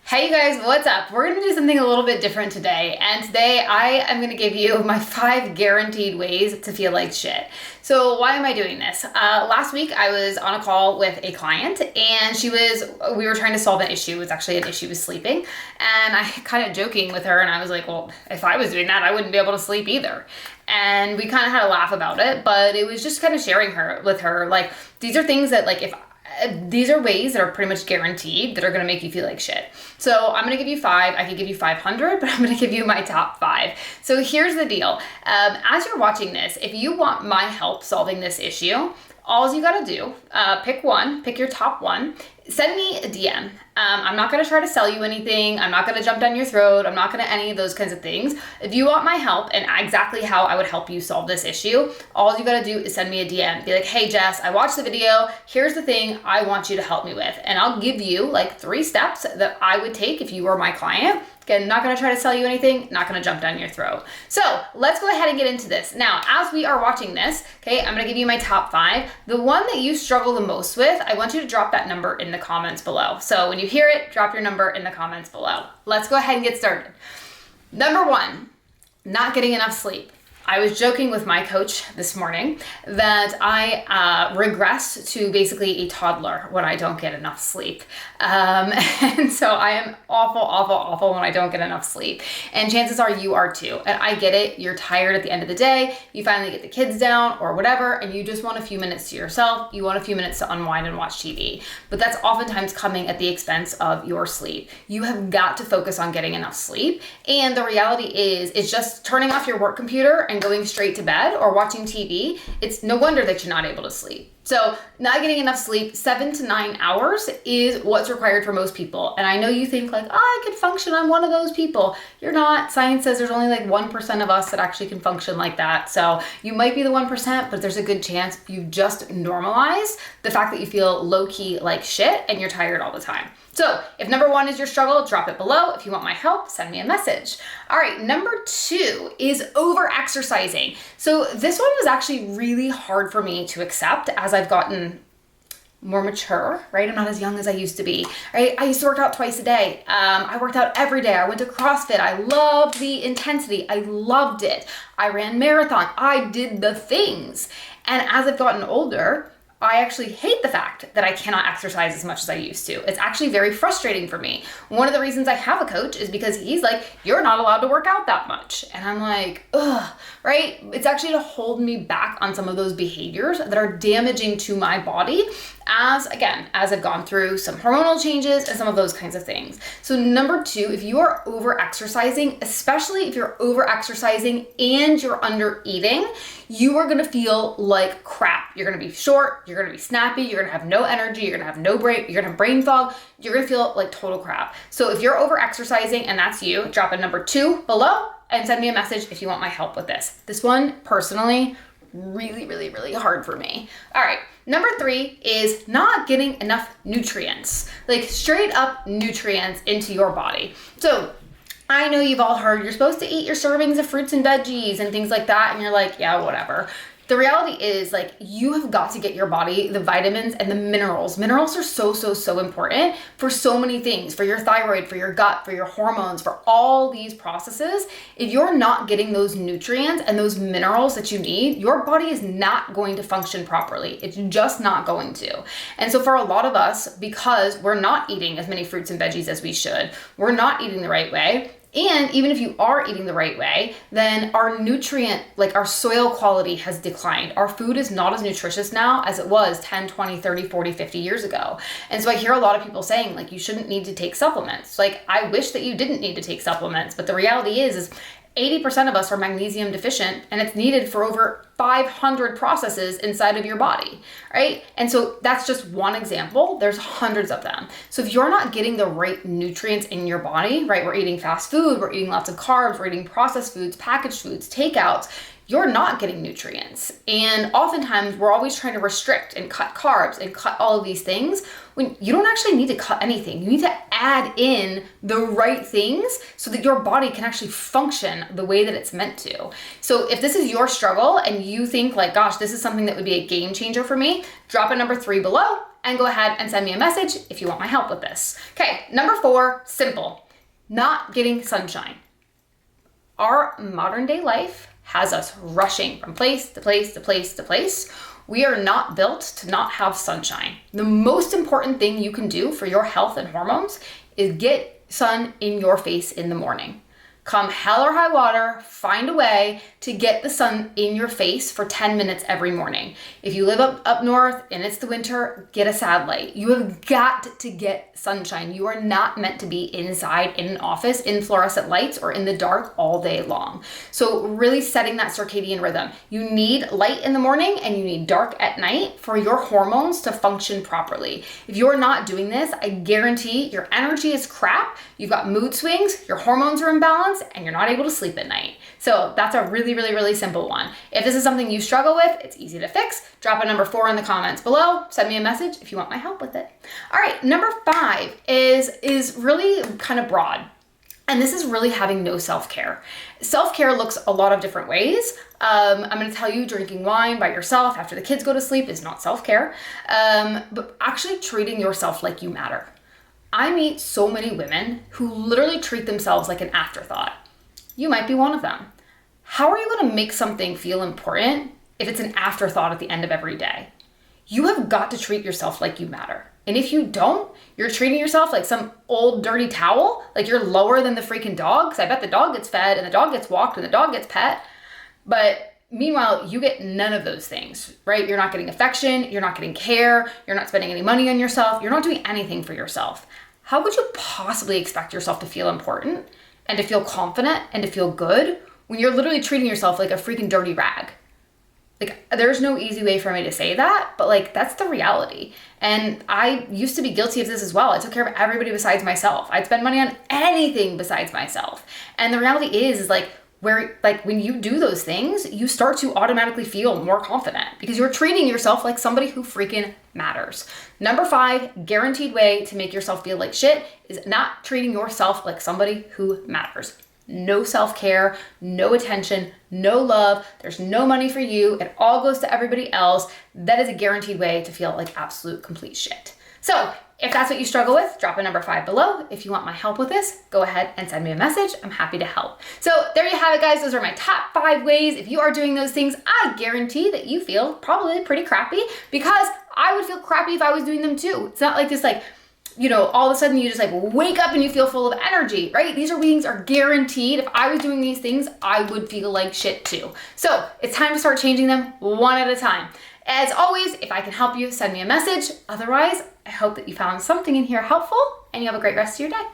Hey you guys, what's up? We're gonna do something a little bit different today. And today I am gonna give you my 5 guaranteed ways to feel like shit. So why am I doing this? Last week I was on a call with a client and we were trying to solve an issue. It was actually an issue with sleeping. And I kind of joking with her and I was like, well, if I was doing that, I wouldn't be able to sleep either. And we kind of had a laugh about it, but it was just kind of sharing with her, like, these are things that these are ways that are pretty much guaranteed that are going to make you feel like shit. So I'm going to give you 5. I could give you 500, but I'm going to give you my top 5. So here's the deal. As you're watching this, if you want my help solving this issue, all you got to do, pick your top one, send me a DM. I'm not going to try to sell you anything. I'm not going to jump down your throat. I'm not going to any of those kinds of things. If you want my help and exactly how I would help you solve this issue, all you got to do is send me a DM. Be like, hey, Jess, I watched the video. Here's the thing I want you to help me with. And I'll give you like 3 steps that I would take if you were my client. Again, not going to try to sell you anything, not going to jump down your throat. So let's go ahead and get into this. Now, as we are watching this, okay, I'm going to give you my top 5. The one that you struggle the most with, I want you to drop that number in the comments below. So when you hear it, drop your number in the comments below. Let's go ahead and get started. Number 1, not getting enough sleep. I was joking with my coach this morning that I regress to basically a toddler when I don't get enough sleep. And so I am awful when I don't get enough sleep. And chances are you are too. And I get it. You're tired at the end of the day. You finally get the kids down or whatever, and you just want a few minutes to yourself. You want a few minutes to unwind and watch TV. But that's oftentimes coming at the expense of your sleep. You have got to focus on getting enough sleep. And the reality is, it's just turning off your work computer and going straight to bed or watching TV. It's no wonder that you're not able to sleep. So not getting enough sleep, 7 to 9 hours is what's required for most people. And I know you think like, oh, I could function. I'm one of those people. You're not. Science says there's only like 1% of us that actually can function like that. So you might be the 1%, but there's a good chance you've just normalized the fact that you feel low key like shit and you're tired all the time. So if number 1 is your struggle, drop it below. If you want my help, send me a message. All right, number 2 is over exercising. So this one was actually really hard for me to accept as I've gotten more mature, right? I'm not as young as I used to be, right? I used to work out twice a day. I worked out every day. I went to CrossFit. I loved the intensity. I loved it. I ran marathon. I did the things. And as I've gotten older, I actually hate the fact that I cannot exercise as much as I used to. It's actually very frustrating for me. One of the reasons I have a coach is because he's like, you're not allowed to work out that much. And I'm like, ugh, right? It's actually to hold me back on some of those behaviors that are damaging to my body as I've gone through some hormonal changes and some of those kinds of things. So number 2, if you are over exercising, especially if you're over exercising and you're under eating, you are going to feel like crap. You're going to be short. You're going to be snappy. You're going to have no energy. You're going to have no brain. You're going to have brain fog. You're going to feel like total crap. So if you're over exercising and that's you, drop a number 2 below and send me a message if you want my help with this. This one, personally, really hard for me. All right. Number 3 is not getting enough nutrients, like straight up nutrients into your body. So I know you've all heard you're supposed to eat your servings of fruits and veggies and things like that. And you're like, yeah, whatever. The reality is, like, you have got to get your body the vitamins and the minerals. Minerals are so important for so many things, for your thyroid, for your gut, for your hormones, for all these processes. If you're not getting those nutrients and those minerals that you need, your body is not going to function properly. It's just not going to. And so for a lot of us, because we're not eating as many fruits and veggies as we should, we're not eating the right way. And even if you are eating the right way, then our nutrient, like our soil quality has declined. Our food is not as nutritious now as it was 10, 20, 30, 40, 50 years ago. And so I hear a lot of people saying like, you shouldn't need to take supplements. Like, I wish that you didn't need to take supplements, but the reality is 80% of us are magnesium deficient and it's needed for over 500 processes inside of your body, right? And so that's just one example. There's hundreds of them. So if you're not getting the right nutrients in your body, right? We're eating fast food, we're eating lots of carbs, we're eating processed foods, packaged foods, takeouts. You're not getting nutrients. And oftentimes we're always trying to restrict and cut carbs and cut all of these things when you don't actually need to cut anything. You need to add in the right things so that your body can actually function the way that it's meant to. So if this is your struggle and you think like, gosh, this is something that would be a game changer for me, drop a number 3 below and go ahead and send me a message if you want my help with this. Okay, number 4, simple. Not getting sunshine. Our modern day life has us rushing from place to place to place to place. We are not built to not have sunshine. The most important thing you can do for your health and hormones is get sun in your face in the morning. Come hell or high water, find a way to get the sun in your face for 10 minutes every morning. If you live up north and it's the winter, get a satellite. You have got to get sunshine. You are not meant to be inside in an office in fluorescent lights or in the dark all day long. So really setting that circadian rhythm. You need light in the morning and you need dark at night for your hormones to function properly. If you're not doing this, I guarantee your energy is crap, you've got mood swings, your hormones are imbalanced, and you're not able to sleep at night. So that's a really, really, really simple one. If this is something you struggle with, it's easy to fix. Drop a number 4 in the comments below. Send me a message if you want my help with it. All right, number 5 is really kind of broad. And this is really having no self-care. Self-care looks a lot of different ways. I'm gonna tell you, drinking wine by yourself after the kids go to sleep is not self-care, but actually treating yourself like you matter. I meet so many women who literally treat themselves like an afterthought. You might be one of them. How are you gonna make something feel important if it's an afterthought at the end of every day? You have got to treat yourself like you matter. And if you don't, you're treating yourself like some old dirty towel, like you're lower than the freaking dog, because I bet the dog gets fed and the dog gets walked and the dog gets pet. But meanwhile, you get none of those things, right? You're not getting affection, you're not getting care, you're not spending any money on yourself, you're not doing anything for yourself. How could you possibly expect yourself to feel important and to feel confident and to feel good when you're literally treating yourself like a freaking dirty rag? Like, there's no easy way for me to say that, but like, that's the reality. And I used to be guilty of this as well. I took care of everybody besides myself. I'd spend money on anything besides myself. And the reality is like, when you do those things, you start to automatically feel more confident because you're treating yourself like somebody who freaking matters. Number 5, guaranteed way to make yourself feel like shit is not treating yourself like somebody who matters. No self-care, no attention, no love. There's no money for you. It all goes to everybody else. That is a guaranteed way to feel like absolute complete shit. So if that's what you struggle with, drop a number 5 below. If you want my help with this, go ahead and send me a message. I'm happy to help. So there you have it, guys. Those are my top 5 ways. If you are doing those things, I guarantee that you feel probably pretty crappy, because I would feel crappy if I was doing them too. It's not like this, like, you know, all of a sudden you just like wake up and you feel full of energy, right? These things are guaranteed. If I was doing these things, I would feel like shit too. So it's time to start changing them one at a time. As always, if I can help you, send me a message. Otherwise, I hope that you found something in here helpful and you have a great rest of your day.